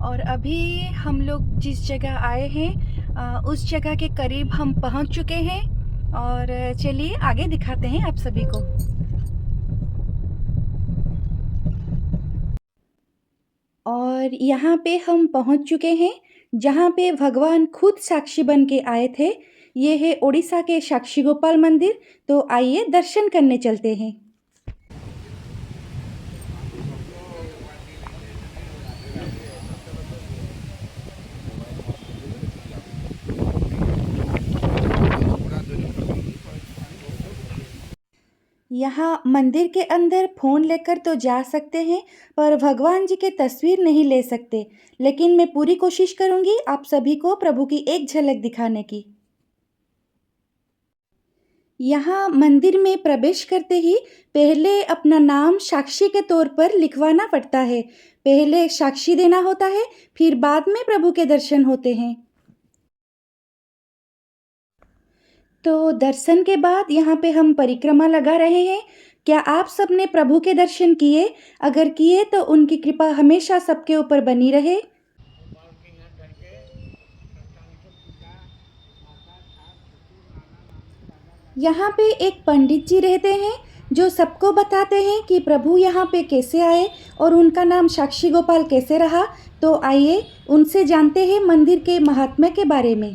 और अभी हम लोग जिस जगह आए हैं उस जगह के करीब हम पहुंच चुके हैं। और चलिए आगे दिखाते हैं आप सभी को। और यहाँ पे हम पहुंच चुके हैं जहाँ पे भगवान खुद साक्षी बन के आए थे। ये है उड़ीसा के साक्षी गोपाल मंदिर। तो आइए दर्शन करने चलते हैं। यहाँ मंदिर के अंदर फ़ोन लेकर तो जा सकते हैं, पर भगवान जी की तस्वीर नहीं ले सकते। लेकिन मैं पूरी कोशिश करूँगी आप सभी को प्रभु की एक झलक दिखाने की। यहाँ मंदिर में प्रवेश करते ही पहले अपना नाम साक्षी के तौर पर लिखवाना पड़ता है। पहले साक्षी देना होता है, फिर बाद में प्रभु के दर्शन होते हैं। तो दर्शन के बाद यहाँ पे हम परिक्रमा लगा रहे हैं। क्या आप सबने प्रभु के दर्शन किए? अगर किए तो उनकी कृपा हमेशा सबके ऊपर बनी रहे। यहाँ पे एक पंडित जी रहते हैं जो सबको बताते हैं कि प्रभु यहाँ पे कैसे आए और उनका नाम साक्षी गोपाल कैसे रहा। तो आइए उनसे जानते हैं मंदिर के महात्म्य के बारे में।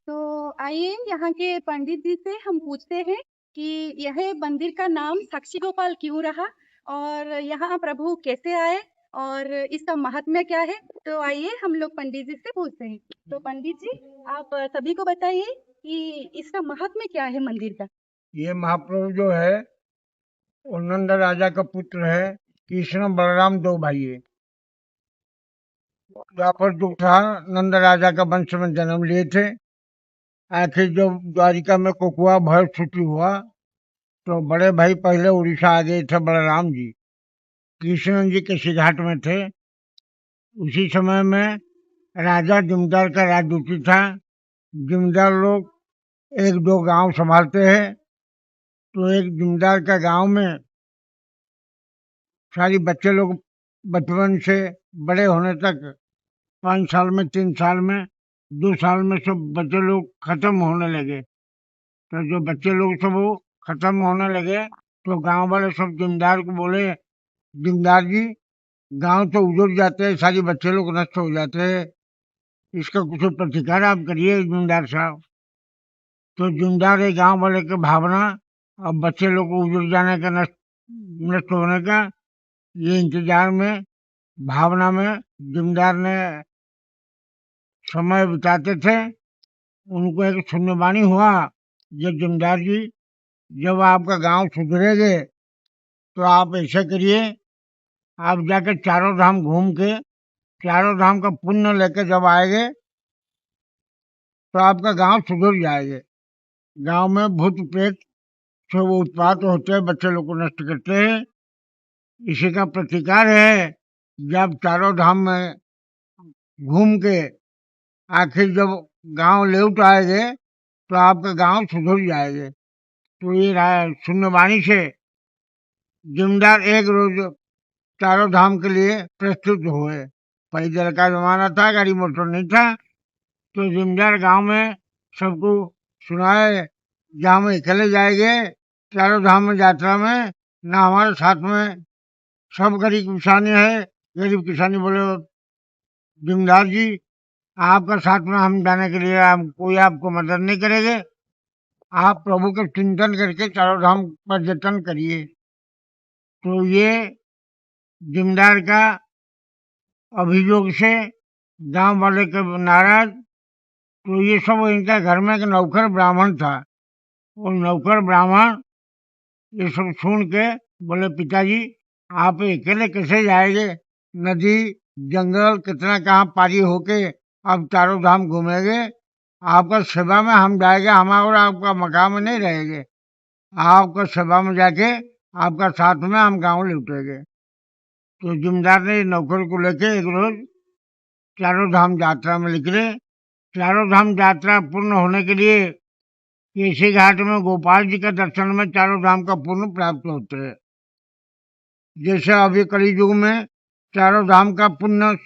तो आइए यहाँ के पंडित जी से हम पूछते हैं कि यह मंदिर का नाम साक्षी गोपाल क्यों रहा और यहाँ प्रभु कैसे आए और इसका महात्म्य क्या है। तो आइए हम लोग पंडित जी से पूछते हैं। तो पंडित जी, आप सभी को बताइए कि इसका महात्म्य क्या है मंदिर का। ये महाप्रभु जो है वो नंद राजा का पुत्र है। कृष्ण बलराम दो भाई है। द्वापर युग था, नंद राजा का वंश में जन्म लिए थे। आखिर जब द्वारिका में कुकुआ भय छुट्टी हुआ तो बड़े भाई पहले उड़ीसा आ गए थे। बलराम जी कृष्ण जी के सिरहाट में थे। उसी समय में राजा जमींदार का राजदूती था। जमींदार लोग एक दो गांव संभालते हैं। तो एक जमींदार का गांव में सारी बच्चे लोग बचपन से बड़े होने तक 5 साल में, 3 साल में, 2 साल में सब बच्चे लोग खत्म होने लगे। तो जो बच्चे लोग सब वो खत्म होने लगे तो गांव वाले सब जमींदार को बोले, जमींदार जी गांव तो उजड़ जाते हैं, सारी बच्चे लोग नष्ट हो जाते हैं, इसका कुछ प्रतिकार आप करिए जमींदार साहब। तो जमींदार एक गांव वाले के भावना और बच्चे लोग को उजड़ जाने का, नष्ट होने का, ये इंतजार में, भावना में जमींदार ने समय बिताते थे। उनको एक शून्यवाणी हुआ, ये जमींदार जी जब आपका गांव सुधरेगे तो आप ऐसा करिए, आप जाकर चारों धाम घूम के चारों धाम का पुण्य लेकर जब आएंगे तो आपका गांव सुधर जाएगा। गांव में भूत प्रेत सब उत्पात होते हैं, बच्चे लोग को नष्ट करते हैं। इसी का प्रतिकार है। जब चारों धाम में घूम के आखिर जब गांव लौट आएंगे तो आपका गांव सुधर जाएगा। तो ये शून्यवाणी से जमींदार एक रोज चारों धाम के लिए प्रस्तुत हुए। पैदल का जमाना था, गाड़ी मोटर नहीं था। तो जमींदार गांव में सबको सुनाए, जहाँ हम अकेले जाएंगे चारों धाम में यात्रा में, ना हमारे साथ में सब गरीब किसानी है। गरीब किसानी बोले, जमींदार जी आपका साथ में हम जाने के लिए हम कोई आपको मदद नहीं करेंगे, आप प्रभु के चिंतन करके चारों धाम पर्यटन करिए। तो ये जमींदार का अभियोग से गांव वाले के नाराज। तो ये सब इनका घर में एक नौकर ब्राह्मण था। वो नौकर ब्राह्मण ये सब सुन के बोले, पिताजी आप अकेले कैसे जाएंगे? नदी जंगल कितना कहाँ पारी होके आप चारों धाम घूमेंगे? आपका सेवा में हम जाएंगे, हम और आपका मकान में नहीं रहेंगे। आपका सेवा में जाके आपका साथ में हम गांव लौटेंगे। तो जमींदार ने नौकर को लेके एक रोज चारों धाम यात्रा में निकले। चारों धाम यात्रा पूर्ण होने के लिए केसी घाट में गोपाल जी के दर्शन में चारों धाम का पुण्य प्राप्त होते हैं। जैसे अभी कली युग में चारों धाम का पुण्य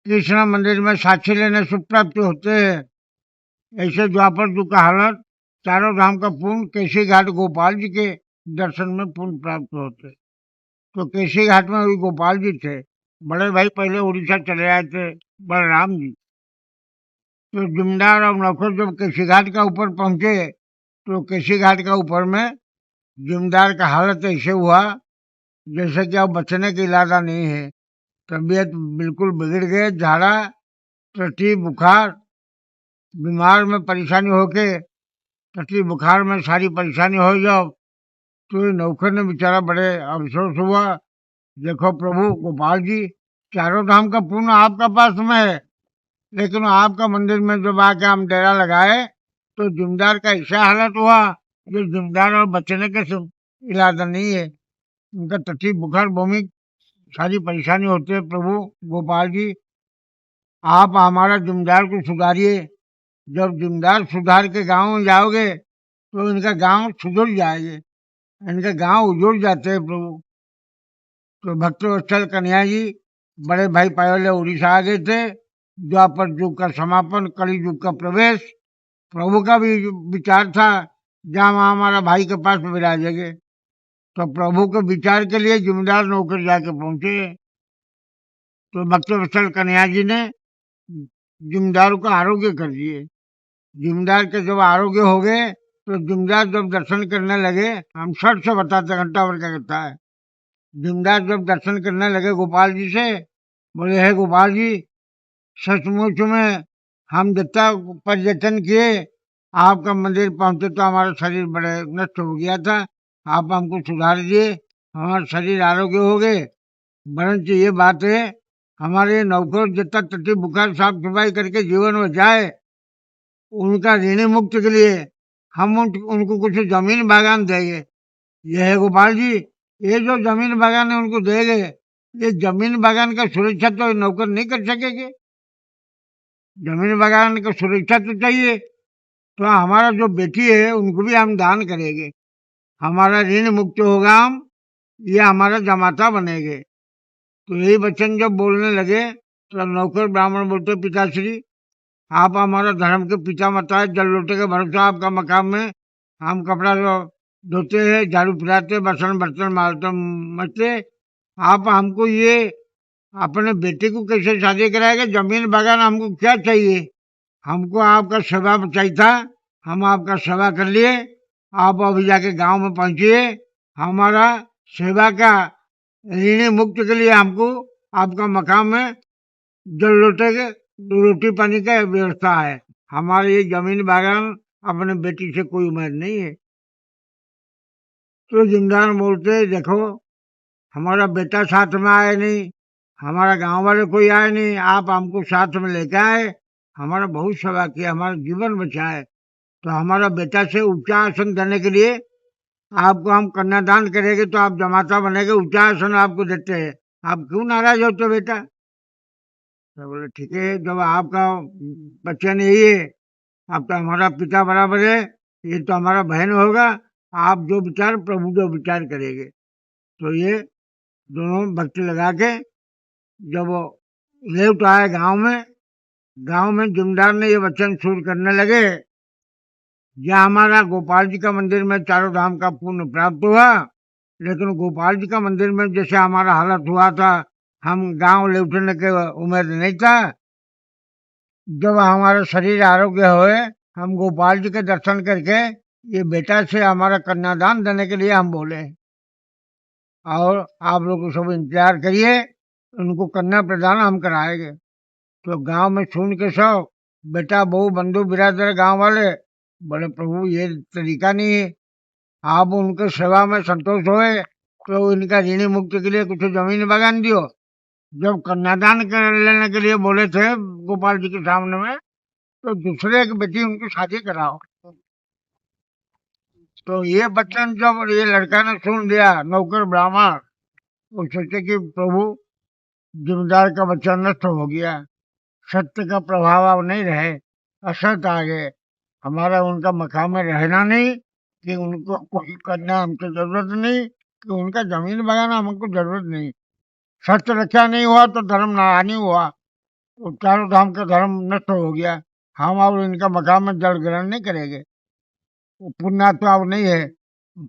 कृष्ण मंदिर में साक्षी लेने से प्राप्त होते हैं, ऐसे द्वापर युग का हालत चारों धाम का पुण्य केसी घाट गोपाल जी के दर्शन में पुण्य प्राप्त होते। तो केसी घाट में वही गोपाल जी थे। बड़े भाई पहले उड़ीसा चले आए थे, बलराम जी। तो जमींदार और नौकर जब केसी घाट का ऊपर पहुंचे तो केसी घाट का ऊपर में जमींदार का हालत ऐसे हुआ जैसे कि अब बचने का इरादा नहीं है। तबीयत बिल्कुल बिगड़ गए, झाड़ा, टट्टी, बुखार, बीमार में परेशानी होके टट्टी बुखार में सारी परेशानी हो जब तो ये नौकर ने बेचारा बड़े अफसोस हुआ, देखो प्रभु गोपाल जी चारों धाम का पुण्य आपका पास में है, लेकिन आपका मंदिर में जब आके हम डेरा लगाए तो जिम्मेदार का ऐसा हालत हुआ जो जिम्मेदार और बचने के इरादा नहीं है। उनका टट्टी बुखार बमी सारी परेशानी होती है। प्रभु गोपाल जी आप हमारा जिम्मेदार को सुधारिए। जब जिम्मेदार सुधार के गांव में जाओगे तो इनका गांव सुधर जाएंगे, इनके गांव उजड़ जाते हैं प्रभु। तो भक्तवत्सल कन्हैया जी बड़े भाई पहले उड़ीसा आ गए थे। द्वापर युग का समापन, कली युग का प्रवेश, प्रभु का भी विचार था जहाँ हमारा भाई के पास विराजेंगे। तो प्रभु के विचार के लिए जिम्मेदार नौकर जाके पहुंचे। तो भक्तवत्सल कन्हैया जी ने जिम्मेदार का आरोग्य कर दिए। जिम्मेदार के जब आरोग्य हो गए तो जिम्मेदार जब दर्शन करने लगे, हम शर्ट से बताते घंटा भर का कहता है। जिम्मेदार जब दर्शन करने लगे गोपाल जी से, बोले हे गोपाल जी सचमुच में हम जितना पर्यटन किए आपका मंदिर पहुंचे तो हमारा शरीर बड़े नष्ट हो गया था, आप हमको सुधार दिए, हमारा शरीर आरोग्य हो गए। परंतु ये बात है हमारे नौकर जितना टट्टी बुखार साफ सफाई करके जीवन में जाए उनका ऋण मुक्त के लिए हम उनको कुछ जमीन बागान देंगे। ये है गोपाल जी, ये जो जमीन बागान है उनको देंगे, ये जमीन बागान का सुरक्षा तो नौकर नहीं कर सकेंगे। जमीन बागान का सुरक्षा तो चाहिए, तो हमारा जो बेटी है उनको भी हम दान करेंगे, हमारा ऋण मुक्त होगा, हम ये हमारा जमाता बनेंगे। तो यही वचन जब बोलने लगे तो नौकर ब्राह्मण बोलते पिताश्री आप हमारा धर्म के पिता माता है, जल लोटे के भरोसा आपका मकाम में हम कपड़ा धोते हैं, झाड़ू फिराते, बर्तन बर्तन मारते मचते, आप हमको ये अपने बेटे को कैसे शादी कराएंगे? जमीन बागान हमको क्या चाहिए? हमको आपका सेवा चाहिए था, हम आपका सेवा कर लिए। आप अभी जाके गांव में पहुंचिए, हमारा सेवा का ऋण मुक्त के लिए हमको आपका मकाम में जल लोटे के रोटी पानी का व्यवस्था है, हमारे ये जमीन बागान अपने बेटी से कोई उम्मीद नहीं है। तो जिम्मेदार बोलते देखो हमारा बेटा साथ में आए नहीं, हमारा गांव वाले कोई आए नहीं, आप हमको साथ में लेके आए, हमारा बहुत सेवा किया, हमारा जीवन बचाए, तो हमारा बेटा से ऊंचा आसन देने के लिए आपको हम कन्यादान करेंगे, तो आप जमाता बनेंगे, ऊंचा आसन आपको देते हैं, आप क्यों नाराज होते बेटा? तो बोले ठीक है, जब आपका बच्चा नहीं है, आप तो हमारा पिता बराबर है, ये तो हमारा बहन होगा, आप जो विचार प्रभु जो विचार करेंगे। तो ये दोनों भक्ति लगा के जब लेट आए गांव में जिम्मेदार ने ये वचन शुरू करने लगे, जहाँ हमारा गोपाल जी का मंदिर में चारों धाम का पुण्य प्राप्त हुआ, लेकिन गोपाल जी का मंदिर में जैसे हमारा हालत हुआ था, हम गांव लौटने के उम्मीद नहीं था। जब हमारा शरीर आरोग्य हुए, हम गोपाल जी के दर्शन करके ये बेटा से हमारा कन्यादान देने के लिए हम बोले, और आप लोग सब इंतजार करिए, उनको कन्या प्रदान हम कराएंगे। तो गांव में सुन के सब बेटा बहू बंधु बिरादर गांव वाले बोले प्रभु ये तरीका नहीं है, आप उनके सेवा में संतोष होए तो इनका ऋण मुक्ति के लिए कुछ जमीन बागान दियो। जब कन्यादान कर लेने के लिए बोले थे गोपाल जी के सामने में, तो दूसरे की बेटी उनकी शादी कराओ। तो ये वचन जब ये लड़का ने सुन लिया नौकर ब्राह्मण, वो सोचे कि प्रभु जिम्मेदार का वचन नष्ट हो गया, सत्य का प्रभाव अब नहीं रहे, असत आ गए, हमारा उनका मकाम में रहना नहीं कि उनको कोई करना हमको जरूरत नहीं, कि उनका जमीन बगाना हमको जरूरत नहीं। सत्य रक्षा नहीं हुआ तो धर्म हानि हुआ, तो चारों धाम का धर्म नष्ट हो गया। हम और इनका मकाम में जड़ ग्रहण नहीं करेंगे। वो पुण्यात्मा अब नहीं है,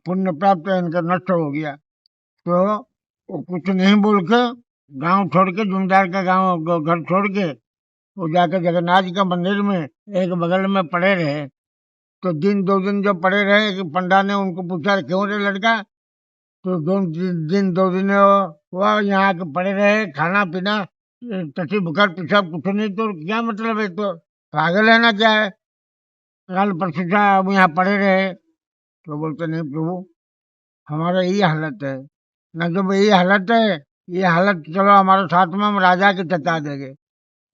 पुण्य प्राप्त है, इनका नष्ट हो गया। तो वो कुछ नहीं बोल के गांव छोड़ के, जमींदार का गांव घर छोड़ के वो जाकर जगन्नाथ जी का मंदिर में एक बगल में पड़े रहे। तो दिन 2 दिन जब पड़े रहे कि पंडा ने उनको पूछा क्यों रे लड़का, तो 2 दिन हुआ यहाँ के पड़े रहे, खाना पीना टट्टी बुखार पेशाब कुछ नहीं, तो क्या मतलब है, तो पागल है ना क्या है, कल परसों से अब यहाँ पड़े रहे। तो बोलते नहीं प्रभु, हमारा यही हालत है। न जब यही हालत है, ये हालत चलो हमारे साथ में हम राजा के जता देंगे,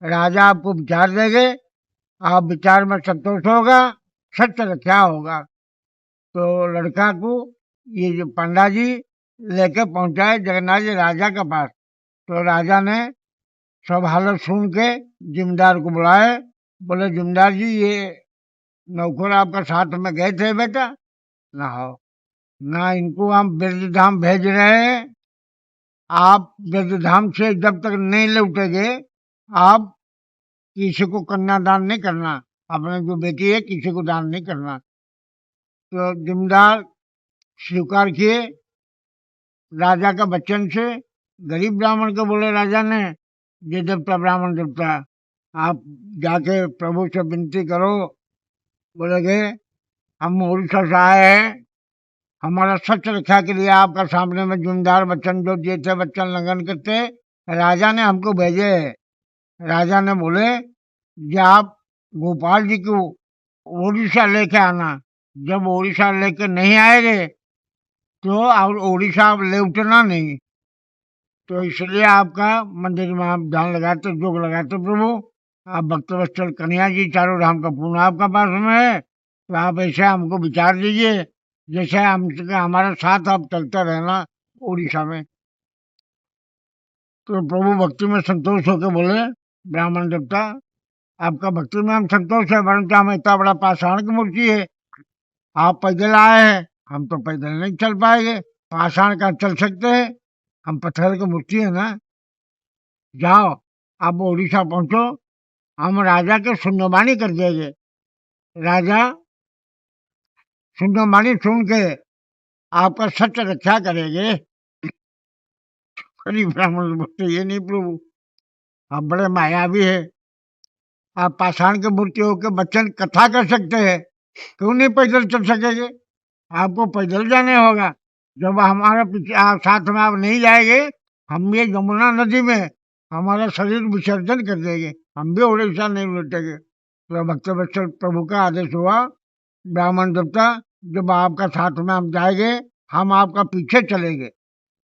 राजा आपको विचार देंगे, आप विचार में संतोष होगा, सत्य रक्षा होगा। तो लड़का को ये जो पंडा जी लेके पहुंचाए जगन्नाथ जी राजा के पास। तो राजा ने सब हालत सुन के जिम्मेदार को बुलाए, बोले जिम्मेदार जी ये नौकर आपका साथ में गए थे बेटा, ना हो ना, इनको हम ब्रज धाम भेज रहे हैं, आप ब्रज धाम से जब तक नहीं लौटेंगे आप किसी को कन्यादान नहीं करना, अपने जो बेटी है किसी को दान नहीं करना। तो जिम्मेदार स्वीकार किए राजा का बच्चन से। गरीब ब्राह्मण को बोले राजा ने, ये देवता ब्राह्मण देवता, आप जाके प्रभु से विनती करो, बोले गए हम उड़ीसा से आए हैं, हमारा सत्य रक्षा के लिए आपका सामने में जिम्मेदार बच्चन जो दिए थे, बच्चन लगन करते राजा ने हमको भेजे। राजा ने बोले कि आप गोपाल जी को उड़ीसा लेके आना, जब उड़ीसा लेके नहीं आएंगे तो और उड़ीसा आप लौटना नहीं। तो इसलिए आपका मंदिर में आप ध्यान लगाते, जोग लगाते प्रभु, आप भक्तवत्सल कन्हैया जी चारों धाम का पूर्ण आपका पास में है, तो आप ऐसे हमको विचार दीजिए जैसे हमारे साथ आप चलते रहना उड़ीसा में। तो प्रभु भक्ति में संतोष होकर बोले ब्राह्मण देवता, आपका भक्ति में हम संतोष है, परंतु हम इतना बड़ा पाषाण की मूर्ति है, आप पैदल आए हैं, हम तो पैदल नहीं चल पाएंगे, पाषाण का चल सकते हैं, हम पत्थर की मूर्ति है ना। जाओ आप उड़ीसा पहुंचो, हम राजा के शून्यवाणी कर देंगे। राजा शून्यवाणी सुन के आपका सत्य रक्षा करेंगे। गरीब ब्राह्मण बोलते ये नहीं प्रभु, आप बड़े मायावी है, आप पाषाण की मूर्ति होकर बच्चन कथा कर सकते हैं, क्यों नहीं पैदल चल सकेंगे, आपको पैदल जाने होगा। जब हमारे पीछे आप साथ में आप नहीं जाएंगे, हम ये यमुना नदी में हमारा शरीर विसर्जन कर देंगे, हम भी उड़ीसा नहीं लौटेंगे। तो भक्तवत्सल प्रभु का आदेश हुआ, ब्राह्मण देवता जब आपका साथ में हम जाएंगे, हम आपका पीछे चलेंगे,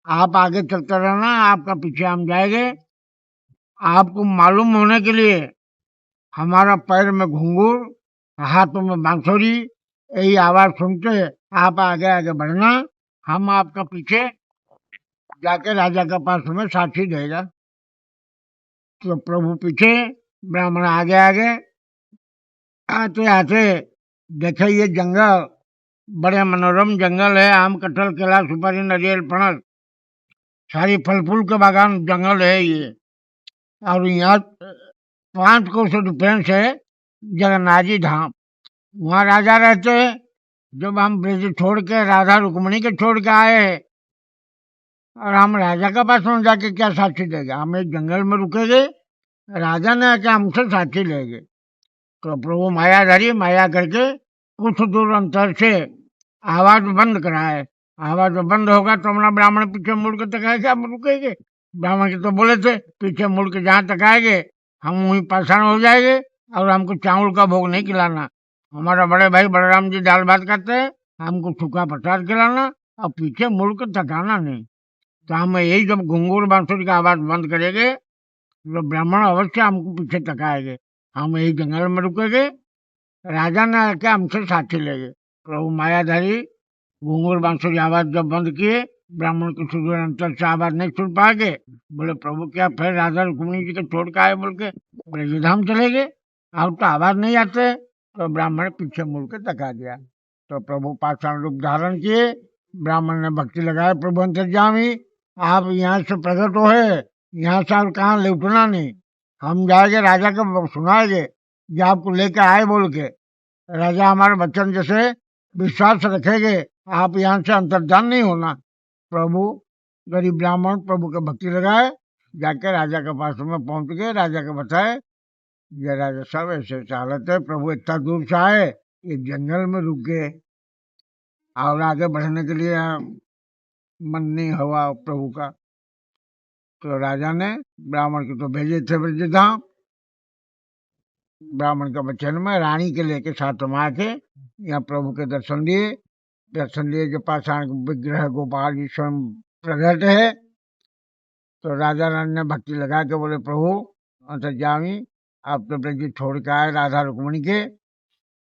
आप आगे चलते रहना, आपका पीछे हम जाएंगे। आपको मालूम होने के लिए हमारा पैर में घुंघरू, हाथों में बांसुरी, यही आवाज सुनते आप आगे आगे बढ़ना, हम आपका पीछे जाके राजा के पास में साथी देगा। तो प्रभु पीछे, ब्राह्मण आगे आगे, आते आते देखे ये जंगल बड़े मनोरम जंगल है, आम कटहल केला सुपारी नारियल फणस सारी फल फूल के बागान जंगल है ये। और यहाँ 5 कोस डिफरेंस है जगन्नाथ जी धाम, वहाँ राजा रहते हैं। जब हम ब्रज छोड़ के राधा रुक्मणी के छोड़ के आए और हम राजा के पास में जाके क्या साथी देगा, हम एक जंगल में रुकेंगे, राजा ने आके हमसे साथी लेंगे। तो प्रभु मायाधारी माया करके कुछ दूर अंतर से आवाज बंद कराए, आवाज बंद होगा तो हमारा ब्राह्मण पीछे मुड़ के तकाएगा, हम रुकेंगे। ब्राह्मण के तो बोले थे पीछे मुड़ के जहाँ तकाएंगे हम वहीं पाषाण हो जाएंगे, और हमको चावल का भोग नहीं खिलाना, हमारा बड़े भाई बलराम जी दाल भात खाते हैं, हमको सूखा प्रसाद खिलाना और पीछे मुड़ के तकाना नहीं। तो हम यही जब घुंघरू बांसुरी का आवाज बंद करेंगे तो ब्राह्मण अवश्य हमको पीछे तकाएंगे, हम यही जंगल में रुकेंगे, राजा ने आके हमसे साथी लेंगे। प्रभु मायाधारी घुंघरू बांसुरी आवाज जब बंद किए, ब्राह्मण के सुदूर अंतर से आवाज नहीं सुन पाएंगे, बोले प्रभु क्या फिर राधा रुक्मिणी जी को छोड़ के आए बोल के ब्रजधाम चले गए, अब तो आवाज नहीं आते। तो ब्राह्मण पीछे मुड़ के तका दिया। तो प्रभु पाषाण रूप धारण किए, ब्राह्मण ने भक्ति लगाए, प्रभु अंतर्यामी आप यहाँ से प्रकट हो है, यहाँ से आप कहाँ लौटना नहीं, हम जाएंगे राजा को सुनाएंगे जो आपको लेके आए बोल के। राजा हमारे वचन जैसे विश्वास रखेंगे, आप यहाँ से अंतर्धान नहीं होना। प्रभु गरीब ब्राह्मण प्रभु के भक्ति लगाए, जाके राजा के पास में पहुंच गए, राजा को बताए ये राजा साहब ऐसे हालत है, प्रभु इतना दूर से आए, एक जंगल में रुक गए और आगे बढ़ने के लिए मन नहीं हुआ प्रभु का। तो राजा ने ब्राह्मण को तो भेजे थे ब्रजधाम, ब्राह्मण के वचन में रानी के लेके साथ में आके यहाँ प्रभु के दर्शन दिए। दर्शन दिए जो पाषाण विग्रह गोपाल जी स्वयं प्रकट है। तो राजा रानी ने भक्ति लगा के बोले प्रभु अंतर्यामी आप तो ब्रज छोड़ के आए राधा रुक्मणी के,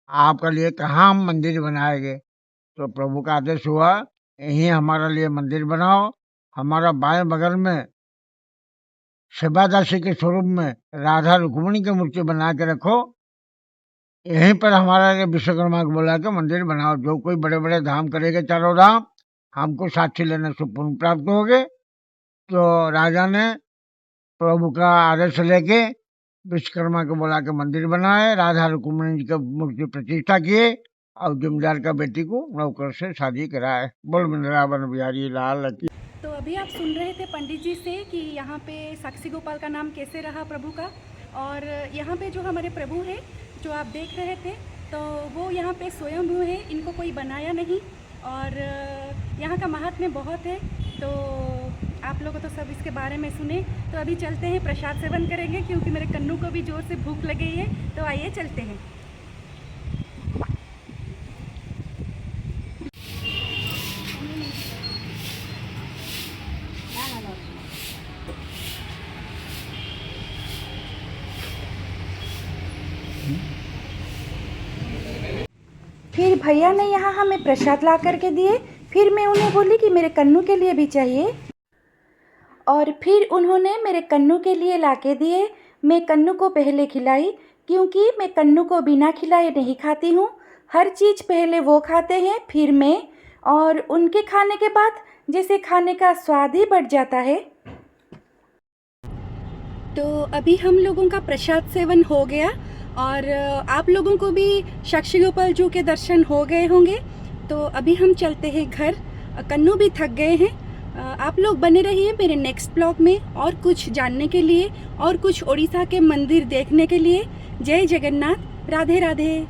आपके लिए कहाँ हम मंदिर बनाएंगे। तो प्रभु का आदेश हुआ यहीं हमारे लिए मंदिर बनाओ, हमारा बाएं बगल में सेवादासी के स्वरूप में राधा रुक्मणी की मूर्ति बना के रखो, यहीं पर हमारा लिए विश्वकर्मा को बोला के मंदिर बनाओ। जो कोई बड़े बड़े धाम करेगा चारों धाम हमको साक्षी लेने से पुण्य प्राप्त होगे। तो राजा ने प्रभु का आदेश लेके विश्वकर्मा को बोला के मंदिर बनाए, राधा रुक्मणी जी का मूर्ति प्रतिष्ठा किए और जमींदार का बेटी को नौकर से शादी कराए। बोल वृंदावन बिहारी लाल की। तो अभी आप सुन रहे थे पंडित जी से कि यहाँ पे साक्षी गोपाल का नाम कैसे रहा प्रभु का, और यहाँ पे जो हमारे प्रभु हैं जो आप देख रहे थे तो वो यहाँ पे स्वयंभू है, इनको कोई बनाया नहीं, और यहाँ का महात्म्य बहुत है। तो आप लोगों तो सब इसके बारे में सुने। तो अभी चलते हैं, प्रसाद सेवन करेंगे क्योंकि मेरे कन्नू को भी जोर से भूख लगी है। तो आइए चलते हैं। फिर भैया ने यहाँ हमें प्रसाद ला करके दिए। फिर मैं उन्हें बोली कि मेरे कन्नू के लिए भी चाहिए, और फिर उन्होंने मेरे कन्नू के लिए ला के दिए। मैं कन्नू को पहले खिलाई क्योंकि मैं कन्नू को बिना खिलाए नहीं खाती हूँ। हर चीज़ पहले वो खाते हैं फिर मैं, और उनके खाने के बाद जैसे खाने का स्वाद ही बढ़ जाता है। तो अभी हम लोगों का प्रसाद सेवन हो गया और आप लोगों को भी साक्षी गोपाल जी के दर्शन हो गए होंगे। तो अभी हम चलते हैं घर, कन्नू भी थक गए हैं। आप लोग बने रहिए मेरे नेक्स्ट ब्लॉग में और कुछ जानने के लिए और कुछ उड़ीसा के मंदिर देखने के लिए। जय जगन्नाथ, राधे राधे।